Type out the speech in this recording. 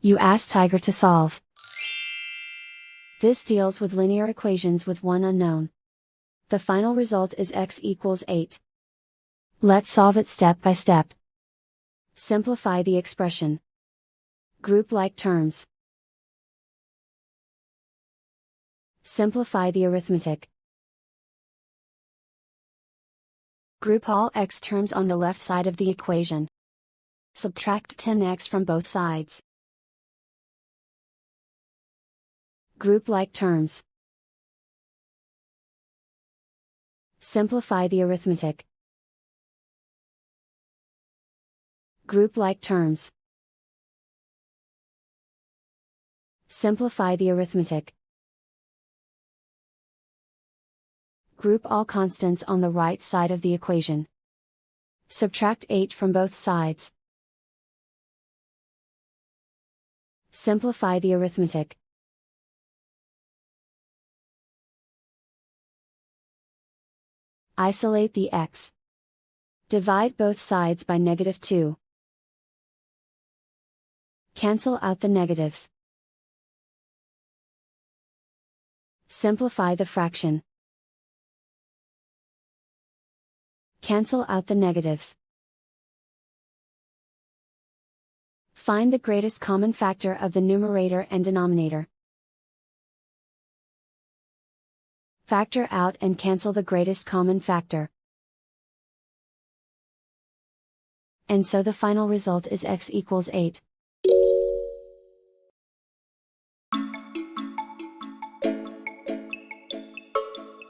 You ask Tiger to solve. This deals with linear equations with one unknown. The final result is x equals 8. Let's solve it step by step. Simplify the expression. Group like terms. Simplify the arithmetic. Group all x terms on the left side of the equation. Subtract 10x from both sides. Group like terms. Simplify the arithmetic. Group like terms. Simplify the arithmetic. Group all constants on the right side of the equation. Subtract 8 from both sides. Simplify the arithmetic. Isolate the x. Divide both sides by -2. Cancel out the negatives. Simplify the fraction. Cancel out the negatives. Find the greatest common factor of the numerator and denominator. Factor out and cancel the greatest common factor. And so the final result is x equals 8.